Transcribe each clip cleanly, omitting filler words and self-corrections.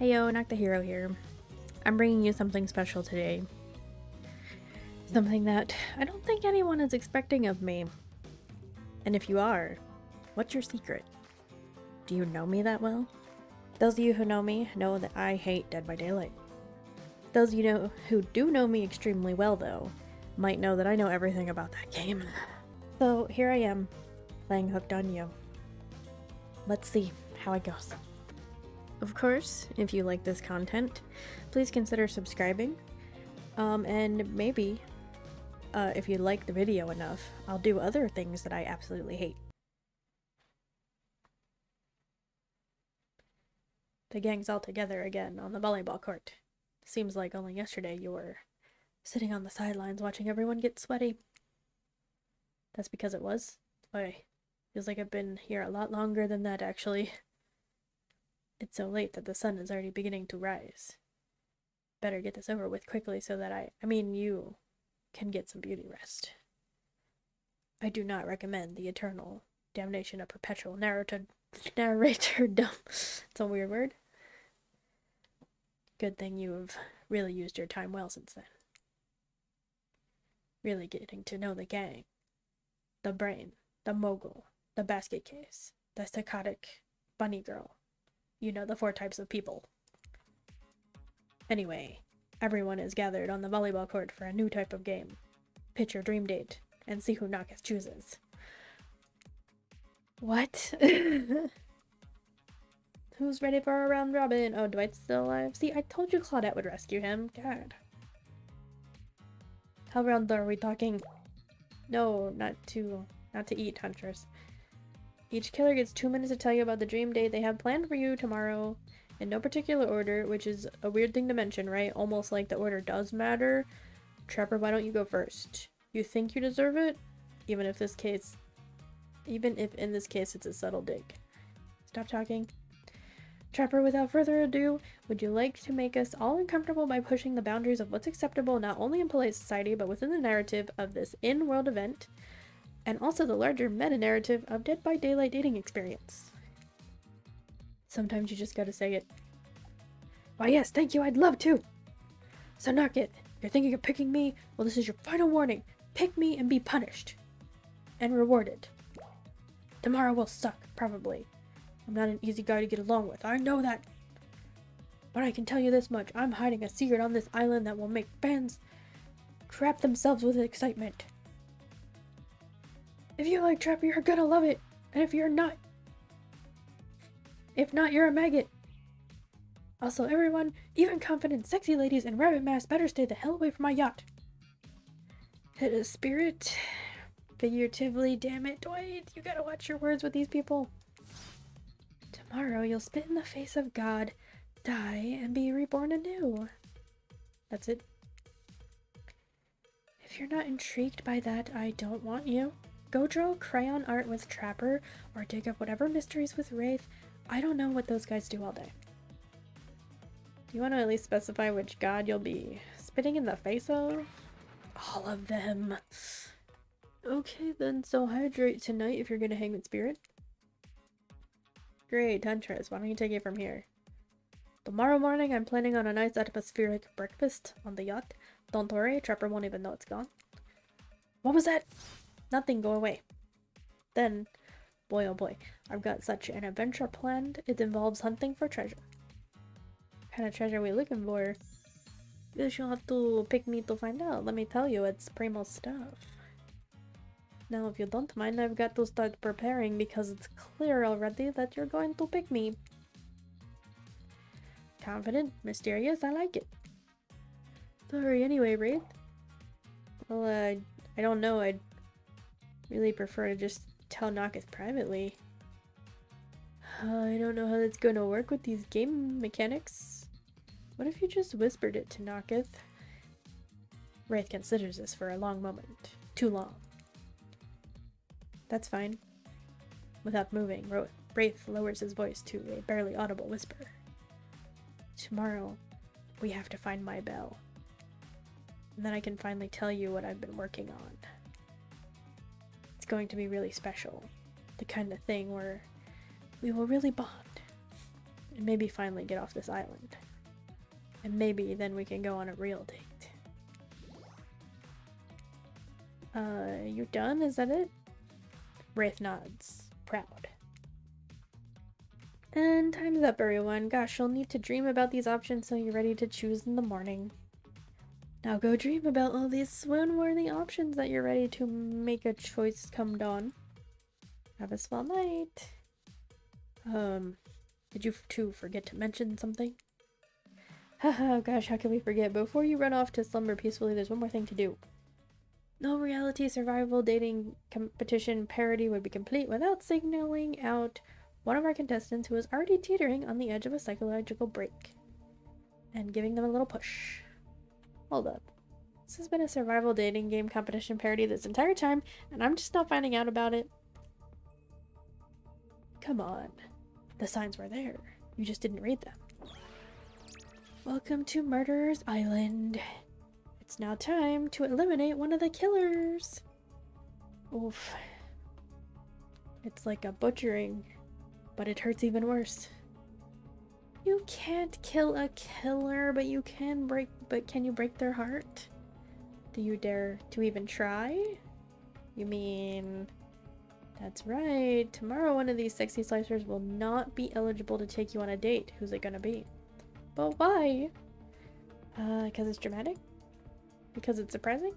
Heyo, Knock the Hero here. I'm bringing you something special today. Something that I don't think anyone is expecting of me. And if you are, what's your secret? Do you know me that well? Those of you who know me know that I hate Dead by Daylight. Those of you who do know me extremely well, though, might know that I know everything about that game. So here I am, playing Hooked on You. Let's see how it goes. Of course, if you like this content, please consider subscribing. And maybe, if you like the video enough, I'll do other things that I absolutely hate. The gang's all together again on the volleyball court. Seems like only yesterday you were sitting on the sidelines watching everyone get sweaty. That's because it was. Boy, feels like I've been here a lot longer than that, actually. It's so late that the sun is already beginning to rise. Better get this over with quickly so that you can get some beauty rest. I do not recommend the eternal damnation of perpetual narratordom. It's a weird word. Good thing you've really used your time well since then. Really getting to know the gang. The brain, the mogul, the basket case, the psychotic bunny girl. You know, the 4 types of people. Anyway, everyone is gathered on the volleyball court for a new type of game. Pitch your dream date and see who Nakas chooses. What? Who's ready for a round robin? Oh, Dwight's still alive. See, I told you Claudette would rescue him. God. How round are we talking? No, not to eat, Huntress. Each killer gets 2 minutes to tell you about the dream date they have planned for you tomorrow, in no particular order, which is a weird thing to mention, right? Almost like the order does matter. Trapper, why don't you go first? You think you deserve it? Even if in this case it's a subtle dig. Stop talking. Trapper, without further ado, would you like to make us all uncomfortable by pushing the boundaries of what's acceptable not only in polite society, but within the narrative of this in-world event, and also the larger meta-narrative of Dead by Daylight dating experience? Sometimes you just gotta say it. Why yes, thank you, I'd love to! So knock it. You're thinking of picking me? Well, this is your final warning. Pick me and be punished. And rewarded. Tomorrow will suck, probably. I'm not an easy guy to get along with, I know that. But I can tell you this much, I'm hiding a secret on this island that will make fans crap themselves with excitement. If you like Trapper, you're gonna love it. And if not, you're a maggot. Also, everyone, even confident, sexy ladies in rabbit masks better stay the hell away from my yacht. Hit a spirit. Figuratively, damn it, Dwight. You gotta watch your words with these people. Tomorrow, you'll spit in the face of God, die, and be reborn anew. That's it. If you're not intrigued by that, I don't want you. Go draw crayon art with Trapper, or dig up whatever mysteries with Wraith. I don't know what those guys do all day. Do you want to at least specify which god you'll be spitting in the face of? All of them. Okay then, so hydrate tonight if you're gonna hang with Spirit. Great, Huntress, why don't you take it from here? Tomorrow morning I'm planning on a nice atmospheric breakfast on the yacht. Don't worry, Trapper won't even know it's gone. What was that? Nothing, go away. Then, boy oh boy, I've got such an adventure planned. It involves hunting for treasure. What kind of treasure are we looking for? Guess you'll have to pick me to find out. Let me tell you, it's primo stuff. Now, if you don't mind, I've got to start preparing because it's clear already that you're going to pick me. Confident, mysterious, I like it. Sorry, anyway, Wraith. Well, I don't know, I'd really prefer to just tell Nakas privately. I don't know how that's gonna work with these game mechanics. What if you just whispered it to Nakas? Wraith considers this for a long moment. Too long. That's fine. Without moving, Wraith lowers his voice to a barely audible whisper. Tomorrow, we have to find my bell. And then I can finally tell you what I've been working on. It's going to be really special. The kind of thing where we will really bond. And maybe finally get off this island. And maybe then we can go on a real date. You done? Is that it? Wraith nods. Proud. And time's up, everyone. Gosh, you'll need to dream about these options so you're ready to choose in the morning. Now go dream about all these swoon-worthy options that you're ready to make a choice come dawn. Have a swell night. Did you two forget to mention something? Haha, gosh, how can we forget? Before you run off to slumber peacefully, there's one more thing to do. No reality survival dating competition parody would be complete without signaling out one of our contestants who is already teetering on the edge of a psychological break. And giving them a little push. Hold up. This has been a survival dating game competition parody this entire time, and I'm just not finding out about it. Come on. The signs were there. You just didn't read them. Welcome to Murderer's Island. It's now time to eliminate one of the killers. Oof. It's like a butchering, but it hurts even worse. You can't kill a killer, but you can break, but can you break their heart? Do you dare to even try? You mean... That's right. Tomorrow one of these sexy slicers will not be eligible to take you on a date. Who's it gonna be? But why? Because it's dramatic? Because it's surprising?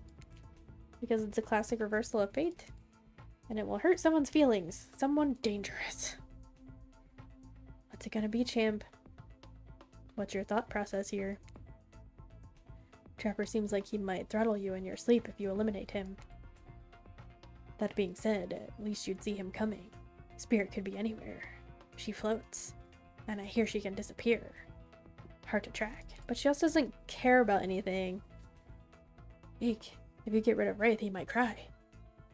Because it's a classic reversal of fate? And it will hurt someone's feelings. Someone dangerous. What's it gonna be, champ? What's your thought process here? Trapper seems like he might throttle you in your sleep if you eliminate him. That being said, at least you'd see him coming. Spirit could be anywhere. She floats. And I hear she can disappear. Hard to track. But she also doesn't care about anything. Eek. If you get rid of Wraith, he might cry.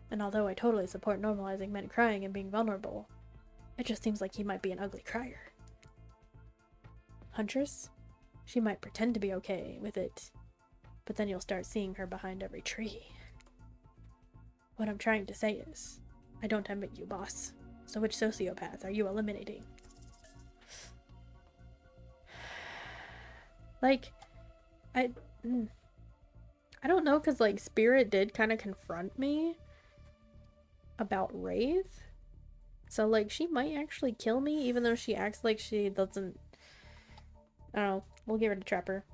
And although I totally support normalizing men crying and being vulnerable, it just seems like he might be an ugly crier. Huntress? She might pretend to be okay with it, but then you'll start seeing her behind every tree. What I'm trying to say is, I don't admit you, boss. So which sociopath are you eliminating? Like, I don't know, because, like, Spirit did kind of confront me about Wraith. So, like, she might actually kill me, even though she acts like she doesn't. I don't know. We'll give her to Trapper.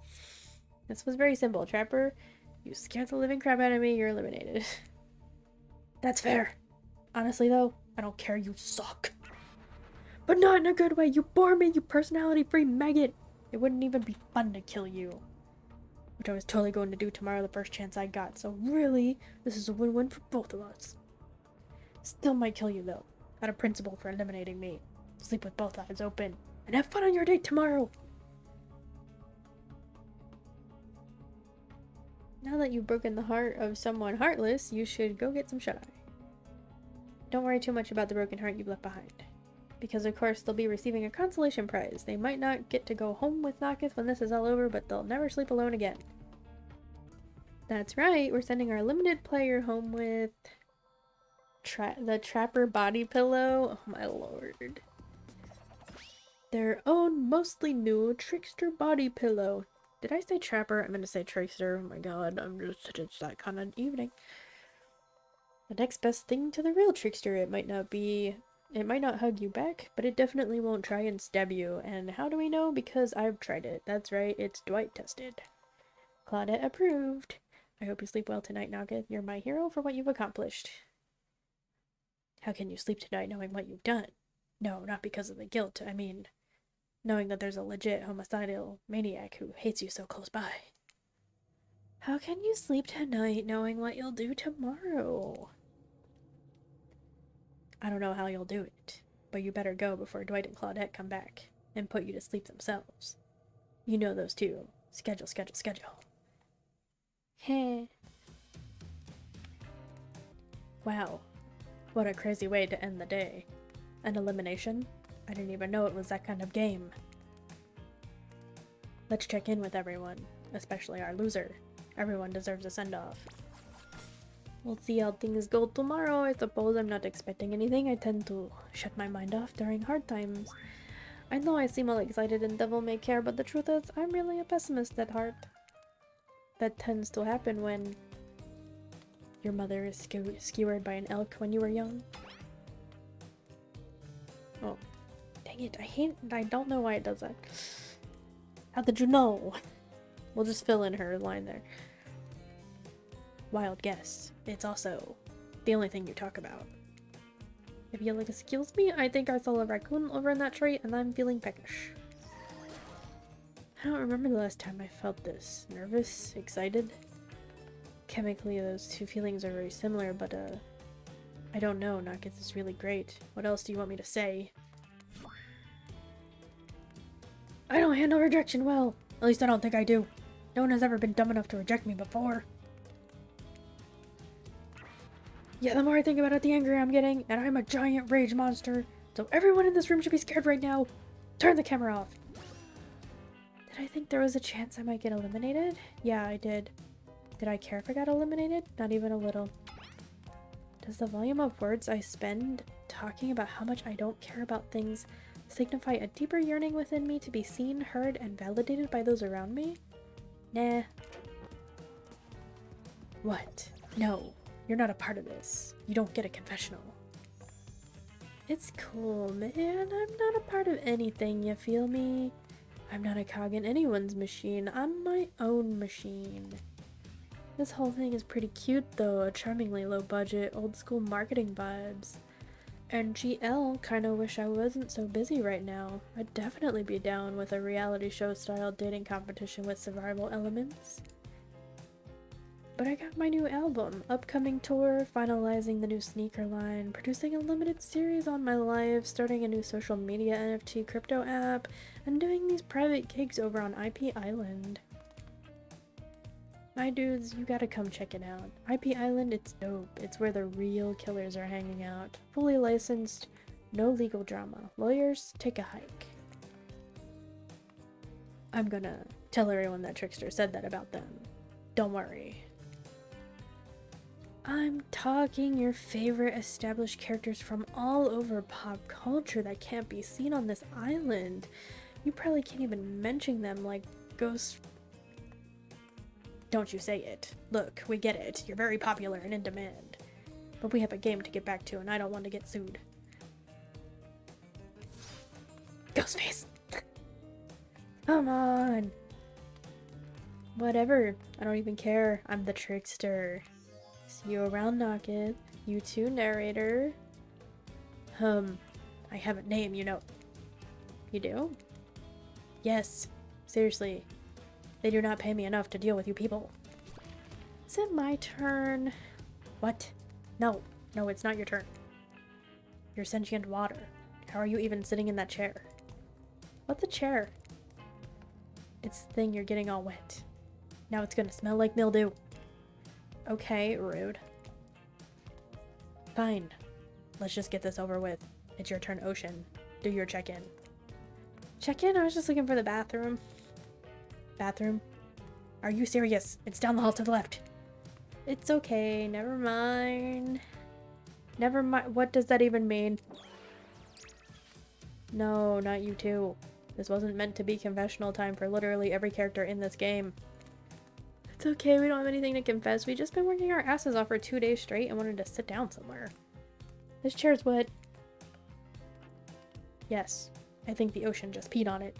This was very simple. Trapper, you scared the living crap out of me, you're eliminated. That's fair. Honestly, though, I don't care, you suck. But not in a good way. You bore me, you personality-free maggot. It wouldn't even be fun to kill you. Which I was totally going to do tomorrow the first chance I got. So really, this is a win-win for both of us. Still might kill you, though. Out of principle for eliminating me. Sleep with both eyes open. And have fun on your date tomorrow. Now that you've broken the heart of someone heartless, you should go get some shut-eye. Don't worry too much about the broken heart you've left behind. Because of course they'll be receiving a consolation prize. They might not get to go home with Naketh when this is all over, but they'll never sleep alone again. That's right, we're sending our limited player home with... the Trapper body pillow. Oh my lord. Their own mostly new Trickster body pillow. Did I say Trapper? I meant to say Trickster. Oh my god, it's that kind of evening. The next best thing to the real Trickster. It might not hug you back, but it definitely won't try and stab you. And how do we know? Because I've tried it. That's right, it's Dwight tested. Claudette approved. I hope you sleep well tonight, Nugget. You're my hero for what you've accomplished. How can you sleep tonight knowing what you've done? No, not because of the guilt. I mean, knowing that there's a legit homicidal maniac who hates you so close by. How can you sleep tonight knowing what you'll do tomorrow? I don't know how you'll do it, but you better go before Dwight and Claudette come back and put you to sleep themselves. You know those two. Schedule. Heh. Wow. What a crazy way to end the day. An elimination? I didn't even know it was that kind of game. Let's check in with everyone, especially our loser. Everyone deserves a send-off. We'll see how things go tomorrow. I suppose I'm not expecting anything. I tend to shut my mind off during hard times. I know I seem all excited and devil may care, but the truth is, I'm really a pessimist at heart. That tends to happen when your mother is skewered by an elk when you were young. Oh, dang it, I don't know why it does that. How did you know? We'll just fill in her line there. Wild guess. It's also the only thing you talk about. If you'll excuse me, I think I saw a raccoon over in that tree and I'm feeling peckish. I don't remember the last time I felt this. Nervous? Excited? Chemically, those two feelings are very similar, but I don't know. Knocketh is really great. What else do you want me to say? I don't handle rejection well. At least I don't think I do. No one has ever been dumb enough to reject me before. Yeah, the more I think about it, the angrier I'm getting, and I'm a giant rage monster. So everyone in this room should be scared right now. Turn the camera off. Did I think there was a chance I might get eliminated? Yeah, I did. Did I care if I got eliminated? Not even a little. Does the volume of words I spend talking about how much I don't care about things signify a deeper yearning within me to be seen, heard, and validated by those around me? Nah. What? No. You're not a part of this. You don't get a confessional. It's cool, man. I'm not a part of anything, you feel me? I'm not a cog in anyone's machine. I'm my own machine. This whole thing is pretty cute though, charmingly low budget, old school marketing vibes. And GL kinda wish I wasn't so busy right now. I'd definitely be down with a reality show style dating competition with survival elements. But I got my new album, upcoming tour, finalizing the new sneaker line, producing a limited series on my life, starting a new social media NFT crypto app, and doing these private gigs over on IP Island. My dudes, you gotta come check it out. IP Island, it's dope. It's where the real killers are hanging out. Fully licensed, no legal drama. Lawyers, take a hike. I'm gonna tell everyone that Trickster said that about them. Don't worry. I'm talking your favorite established characters from all over pop culture that can't be seen on this island. You probably can't even mention them, like Ghost... Don't you say it. Look, we get it. You're very popular and in demand. But we have a game to get back to and I don't want to get sued. Ghostface! Come on! Whatever. I don't even care. I'm the Trickster. See you around, Knocketh. You too, narrator. I have a name, you know. You do? Yes. Seriously. They do not pay me enough to deal with you people. Is it my turn? What? No. No, it's not your turn. You're sentient water. How are you even sitting in that chair? What's a chair? It's the thing you're getting all wet. Now it's gonna smell like mildew. Okay, rude. Fine. Let's just get this over with. It's your turn, Ocean. Do your check-in. Check-in? I was just looking for the bathroom. Bathroom? Are you serious? It's down the hall to the left. It's okay. Never mind. Never mind. What does that even mean? No, not you too. This wasn't meant to be confessional time for literally every character in this game. It's okay, we don't have anything to confess. We've just been working our asses off for 2 days straight and wanted to sit down somewhere. This chair's wet. Yes, I think the ocean just peed on it.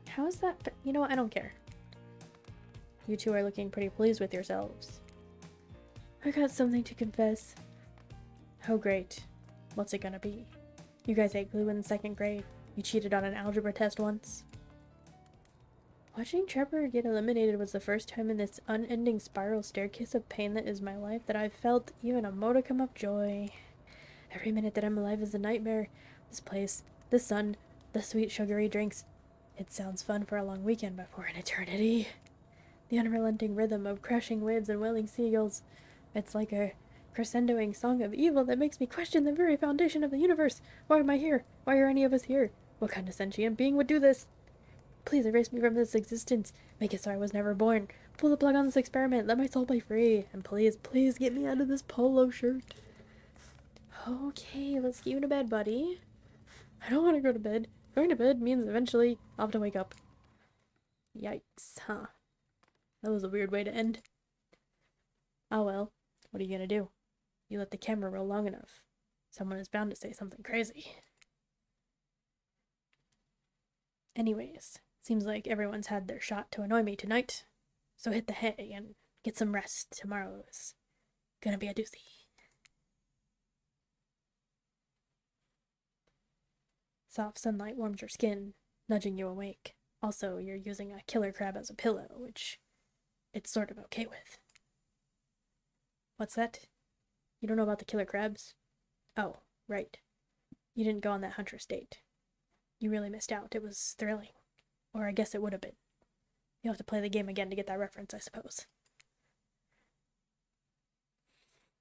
How is that? You know what? I don't care. You two are looking pretty pleased with yourselves. I got something to confess. Oh great. What's it gonna be? You guys ate glue in 2nd grade. You cheated on an algebra test once. Watching Trevor get eliminated was the first time in this unending spiral staircase of pain that is my life that I've felt even a modicum of joy. Every minute that I'm alive is a nightmare. This place, the sun, the sweet sugary drinks. It sounds fun for a long weekend, but for an eternity. The unrelenting rhythm of crashing waves and wailing seagulls. It's like a crescendoing song of evil that makes me question the very foundation of the universe. Why am I here? Why are any of us here? What kind of sentient being would do this? Please erase me from this existence. Make it so I was never born. Pull the plug on this experiment. Let my soul be free. And please, please get me out of this polo shirt. Okay, let's get you to bed, buddy. I don't want to go to bed. Going to bed means eventually I'll have to wake up. Yikes, huh? That was a weird way to end. Oh well, what are you gonna do? You let the camera roll long enough. Someone is bound to say something crazy. Anyways, seems like everyone's had their shot to annoy me tonight. So hit the hay and get some rest. Tomorrow is gonna be a doozy. Soft sunlight warms your skin, nudging you awake. Also, you're using a killer crab as a pillow, which it's sort of okay with. What's that? You don't know about the killer crabs? Oh, right. You didn't go on that huntress date. You really missed out. It was thrilling. Or I guess it would have been. You'll have to play the game again to get that reference, I suppose.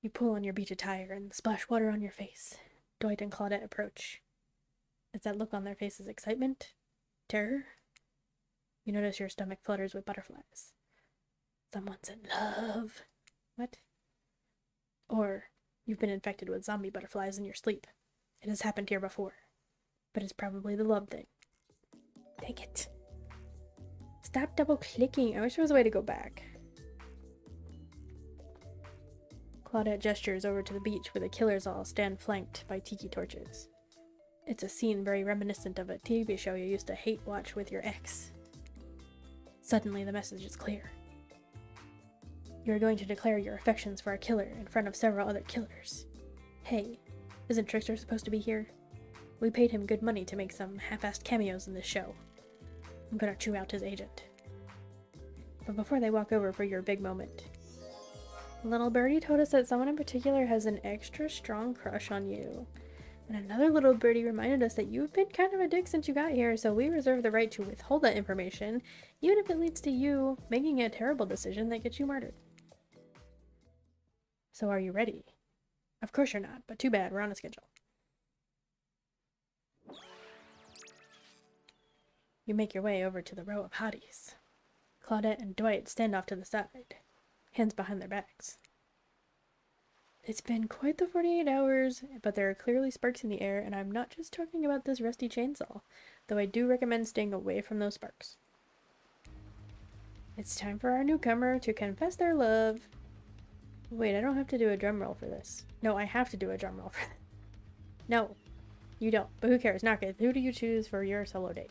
You pull on your beach attire and splash water on your face. Dwight and Claudette approach. Is that look on their faces excitement? Terror? You notice your stomach flutters with butterflies. Someone's in love. What? Or you've been infected with zombie butterflies in your sleep. It has happened here before. But it's probably the love thing. Dang it. Stop double clicking. I wish there was a way to go back. Claudette gestures over to the beach where the killers all stand flanked by tiki torches. It's a scene very reminiscent of a TV show you used to hate watch with your ex. Suddenly the message is clear. You are going to declare your affections for a killer in front of several other killers. Hey, isn't Trickster supposed to be here? We paid him good money to make some half-assed cameos in this show. I'm gonna chew out his agent. But before they walk over for your big moment, little birdie told us that someone in particular has an extra strong crush on you. And another little birdie reminded us that you've been kind of a dick since you got here, so we reserve the right to withhold that information, even if it leads to you making a terrible decision that gets you murdered. So are you ready? Of course you're not, but too bad, we're on a schedule. You make your way over to the row of hotties. Claudette and Dwight stand off to the side, hands behind their backs. It's been quite the 48 hours, but there are clearly sparks in the air, and I'm not just talking about this rusty chainsaw, though I do recommend staying away from those sparks. It's time for our newcomer to confess their love. Wait, I don't have to do a drum roll for this. No, I have to do a drum roll for this. No, you don't, but who cares? Knock it. Who do you choose for your solo date?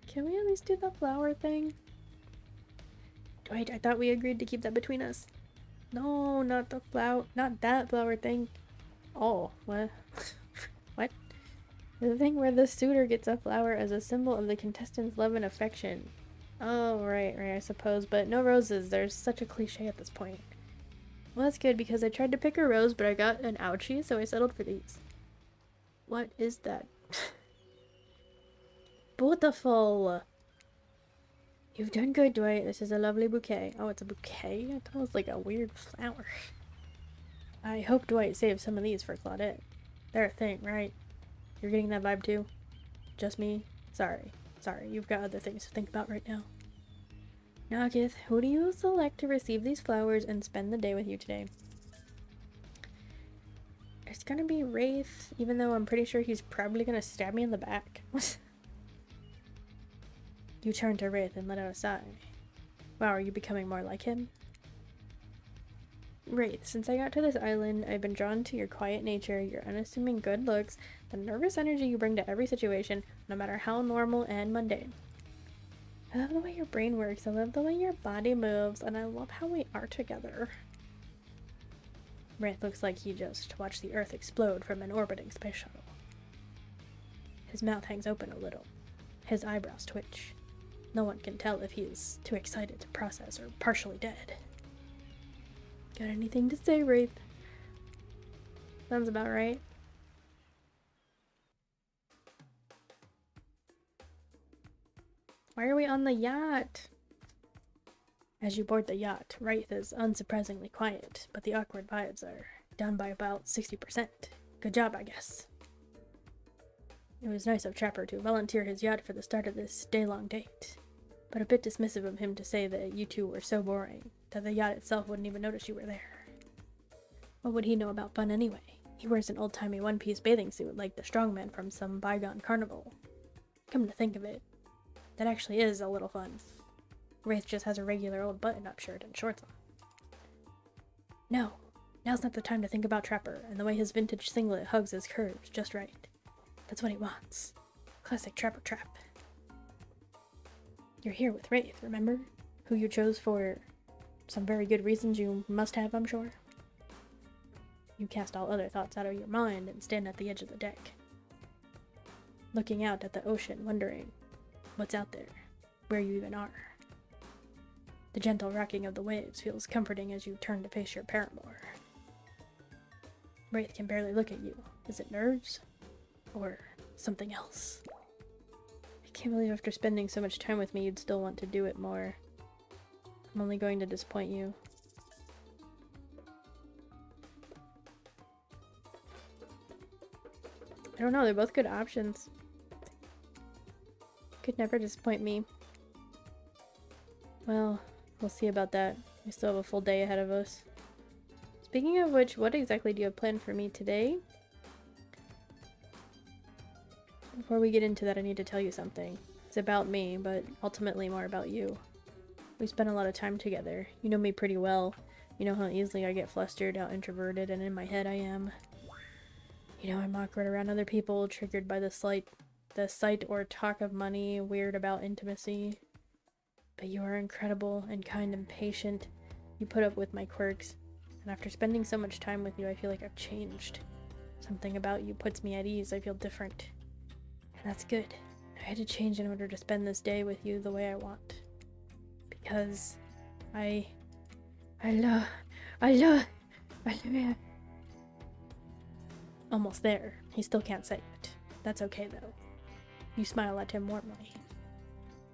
Can we at least do the flower thing? Dwight, I thought we agreed to keep that between us. No, not the flower, not that flower thing. Oh, what? What? The thing where the suitor gets a flower as a symbol of the contestant's love and affection. Oh, right, I suppose, but no roses. There's such a cliche at this point. Well, that's good because I tried to pick a rose, but I got an ouchie, so I settled for these. What is that? Beautiful! You've done good, Dwight. This is a lovely bouquet. Oh, it's a bouquet? I thought it was like a weird flower. I hope Dwight saved some of these for Claudette. They're a thing, right? You're getting that vibe too? Just me? Sorry. You've got other things to think about right now. Nagith, who do you select to receive these flowers and spend the day with you today? It's gonna be Wraith, even though I'm pretty sure he's probably gonna stab me in the back. You turn to Wraith and let out a sigh. Wow, are you becoming more like him? Wraith, since I got to this island, I've been drawn to your quiet nature, your unassuming good looks, the nervous energy you bring to every situation, no matter how normal and mundane. I love the way your brain works, I love the way your body moves, and I love how we are together. Wraith looks like he just watched the Earth explode from an orbiting space shuttle. His mouth hangs open a little. His eyebrows twitch. No one can tell if he is too excited to process or partially dead. Got anything to say, Wraith? Sounds about right. Why are we on the yacht? As you board the yacht, Wraith is unsurprisingly quiet, but the awkward vibes are down by about 60%. Good job, I guess. It was nice of Trapper to volunteer his yacht for the start of this day-long date, but a bit dismissive of him to say that you two were so boring that the yacht itself wouldn't even notice you were there. What would he know about fun anyway? He wears an old-timey one-piece bathing suit like the strongman from some bygone carnival. Come to think of it, that actually is a little fun. Wraith just has a regular old button-up shirt and shorts on. No, now's not the time to think about Trapper, and the way his vintage singlet hugs his curves just right. That's what he wants. Classic Trapper trap. You're here with Wraith, remember? Who you chose for some very good reasons you must have, I'm sure. You cast all other thoughts out of your mind and stand at the edge of the deck, looking out at the ocean, wondering what's out there, where you even are. The gentle rocking of the waves feels comforting as you turn to face your paramour. Wraith can barely look at you. Is it nerves? Or something else? I can't believe after spending so much time with me you'd still want to do it more. I'm only going to disappoint you. I don't know, they're both good options. Could never disappoint me. Well, we'll see about that. We still have a full day ahead of us. Speaking of which, what exactly do you have planned for me today? Before we get into that, I need to tell you something. It's about me, but ultimately more about you. We spent a lot of time together. You know me pretty well. You know how easily I get flustered, how introverted and in my head I am. You know I'm awkward around other people, triggered by the sight or talk of money, weird about intimacy. But you are incredible and kind and patient. You put up with my quirks. And after spending so much time with you, I feel like I've changed. Something about you puts me at ease. I feel different. And that's good. I had to change in order to spend this day with you the way I want. Because I love you. Almost there. He still can't say it. That's okay though. You smile at him warmly.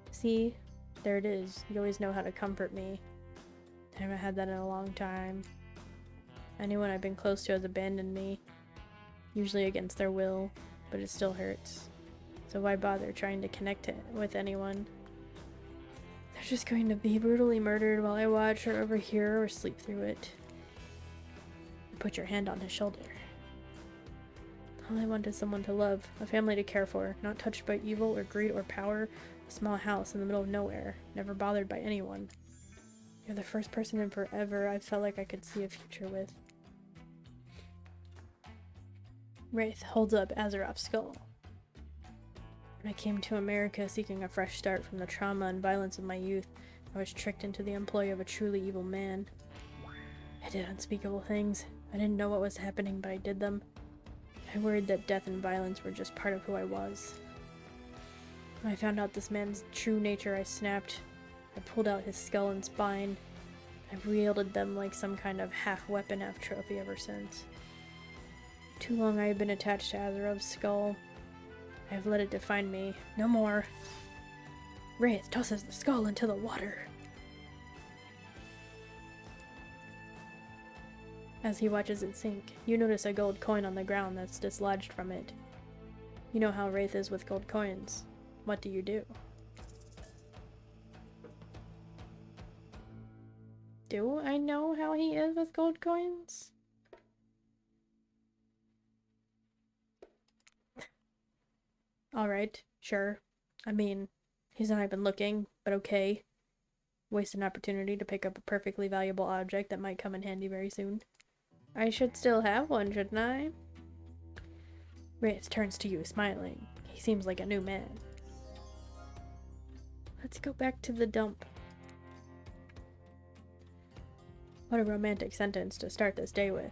See? There it is. You always know how to comfort me. I haven't had that in a long time. Anyone I've been close to has abandoned me. Usually against their will, but it still hurts. So why bother trying to connect with anyone? They're just going to be brutally murdered while I watch or overhear or sleep through it. You put your hand on his shoulder. All I want is someone to love, a family to care for, not touched by evil or greed or power, a small house in the middle of nowhere, never bothered by anyone. You're the first person in forever I felt like I could see a future with. Wraith holds up Azeroth's skull. When I came to America seeking a fresh start from the trauma and violence of my youth, I was tricked into the employ of a truly evil man. I did unspeakable things. I didn't know what was happening, but I did them. I worried that death and violence were just part of who I was. When I found out this man's true nature, I snapped. I pulled out his skull and spine. I've wielded them like some kind of half-weapon, half-trophy ever since. Too long I have been attached to Azeroth's skull. I have let it define me. No more. Wraith tosses the skull into the water. As he watches it sink, you notice a gold coin on the ground that's dislodged from it. You know how Wraith is with gold coins. What do you do? Do I know how he is with gold coins? Alright, sure. I mean, he's not even looking, but okay. Waste an opportunity to pick up a perfectly valuable object that might come in handy very soon. I should still have one, shouldn't I? Wraith turns to you, smiling. He seems like a new man. Let's go back to the dump. What a romantic sentence to start this day with.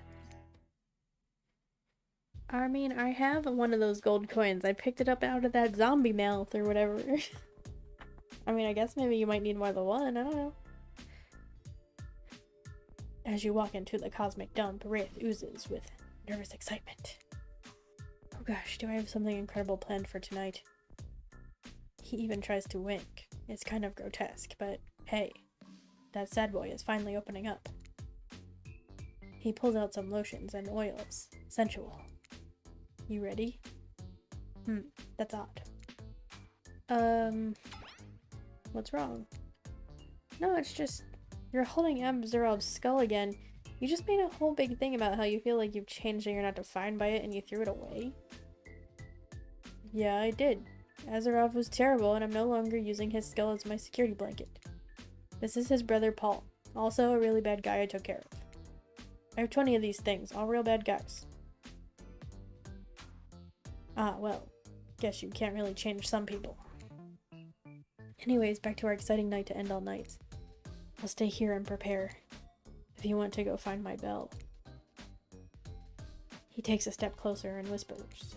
I mean, I have one of those gold coins. I picked it up out of that zombie mouth or whatever. I mean, I guess maybe you might need more than one. I don't know. As you walk into the cosmic dump, Wraith oozes with nervous excitement. Oh gosh, do I have something incredible planned for tonight? He even tries to wink. It's kind of grotesque, but hey, that sad boy is finally opening up. He pulls out some lotions and oils. Sensual. You ready? That's odd. What's wrong? No, it's just, you're holding Azeroth's skull again. You just made a whole big thing about how you feel like you've changed and you're not defined by it and you threw it away. Yeah, I did. Azeroth was terrible and I'm no longer using his skill as my security blanket. This is his brother Paul, also a really bad guy I took care of. I have 20 of these things, all real bad guys. Ah, well, guess you can't really change some people. Anyways, back to our exciting night to end all nights. I'll stay here and prepare, if you want to go find my bell. He takes a step closer and whispers,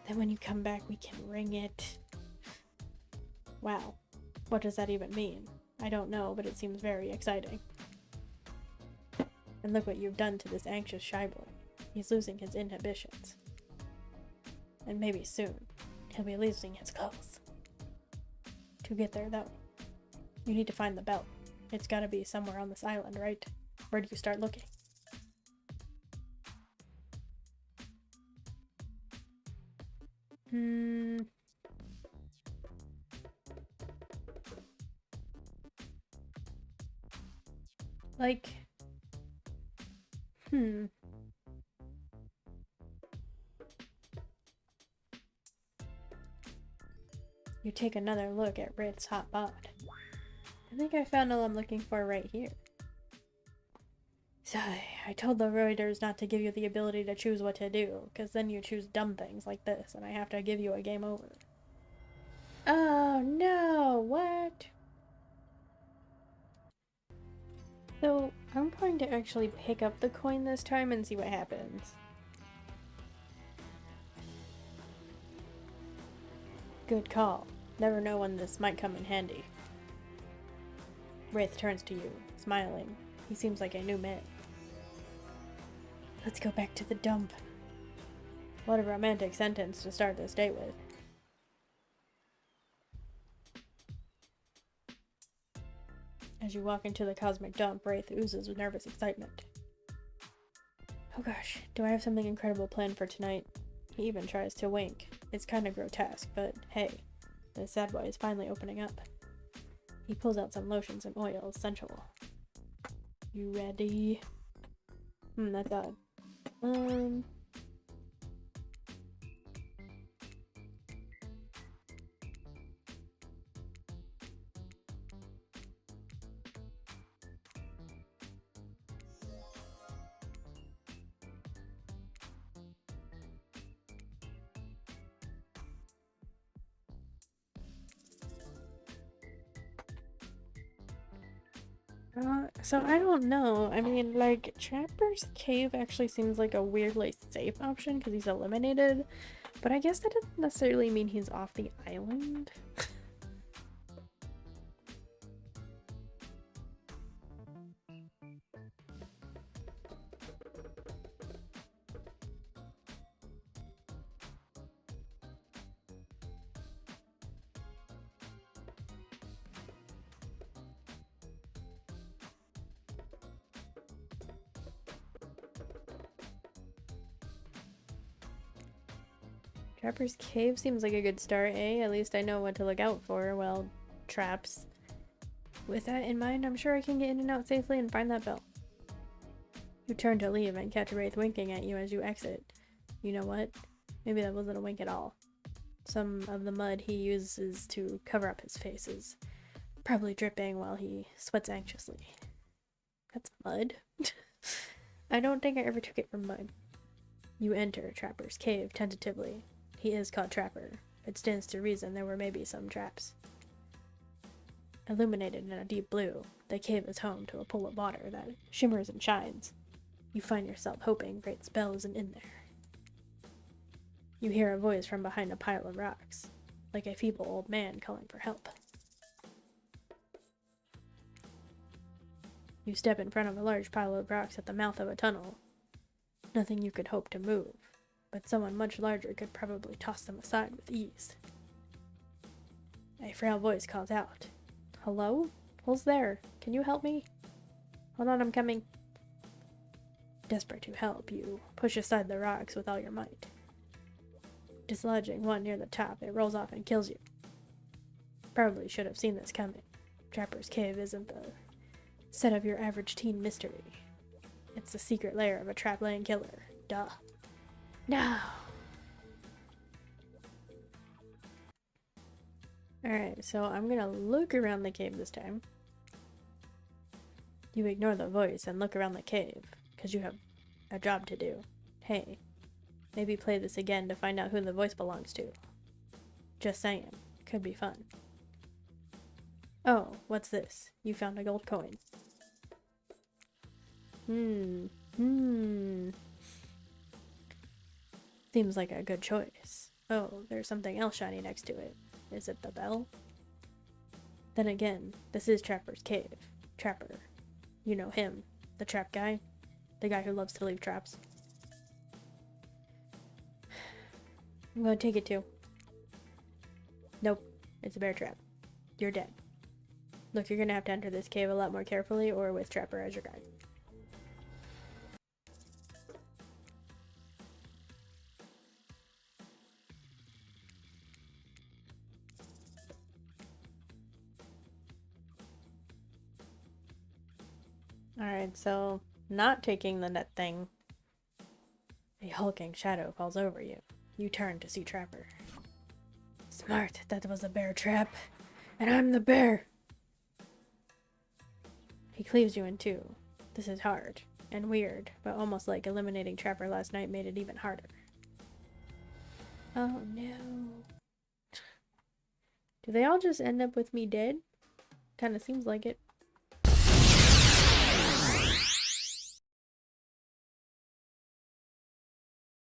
then when you come back we can ring it. Wow, what does that even mean? I don't know, but it seems very exciting. And look what you've done to this anxious shy boy. He's losing his inhibitions. And maybe soon, he'll be losing his clothes. To get there, though, you need to find the belt. It's gotta be somewhere on this island, right? Where do you start looking? Like... You take another look at Wraith's hot bod. I think I found all I'm looking for right here. So, I told the Reuters not to give you the ability to choose what to do, because then you choose dumb things like this, and I have to give you a game over. Oh no, what? So, I'm going to actually pick up the coin this time and see what happens. Good call. Never know when this might come in handy. Wraith turns to you, smiling. He seems like a new man. Let's go back to the dump. What a romantic sentence to start this day with. As you walk into the cosmic dump, Wraith oozes with nervous excitement. Oh gosh, do I have something incredible planned for tonight? He even tries to wink. It's kind of grotesque, but hey, the sad boy is finally opening up. He pulls out some lotions and oils, sensual. You ready? That's odd. So I don't know. I mean, like, Trapper's Cave actually seems like a weirdly safe option because he's eliminated, but I guess that doesn't necessarily mean he's off the island. Trapper's Cave seems like a good start, eh? At least I know what to look out for. Well, traps. With that in mind, I'm sure I can get in and out safely and find that bell. You turn to leave and catch Wraith winking at you as you exit. You know what? Maybe that wasn't a wink at all. Some of the mud he uses to cover up his face is probably dripping while he sweats anxiously. That's mud? I don't think I ever took it from mud. You enter Trapper's Cave tentatively. He is called Trapper. It stands to reason there were maybe some traps. Illuminated in a deep blue, the cave is home to a pool of water that shimmers and shines. You find yourself hoping Wraith's bell isn't in there. You hear a voice from behind a pile of rocks, like a feeble old man calling for help. You step in front of a large pile of rocks at the mouth of a tunnel. Nothing you could hope to move, but someone much larger could probably toss them aside with ease. A frail voice calls out, "Hello? Who's there? Can you help me?" "Hold on, I'm coming." Desperate to help, you push aside the rocks with all your might. Dislodging one near the top, it rolls off and kills you. Probably should have seen this coming. Trapper's Cave isn't the set of your average teen mystery. It's the secret lair of a trap-laying killer. Duh. No. Alright, so I'm gonna look around the cave this time. You ignore the voice and look around the cave, because you have a job to do. Hey, maybe play this again to find out who the voice belongs to. Just saying. Could be fun. Oh, what's this? You found a gold coin. Seems like a good choice. Oh, there's something else shiny next to it. Is it the bell? Then again, this is Trapper's cave. Trapper. You know him. The trap guy. The guy who loves to leave traps. I'm gonna take it too. Nope. It's a bear trap. You're dead. Look, you're gonna have to enter this cave a lot more carefully or with Trapper as your guide. Alright, so not taking the net thing. A hulking shadow falls over you. You turn to see Trapper. Smart, that was a bear trap. And I'm the bear! He cleaves you in two. This is hard. And weird, but almost like eliminating Trapper last night made it even harder. Oh no. Do they all just end up with me dead? Kinda seems like it.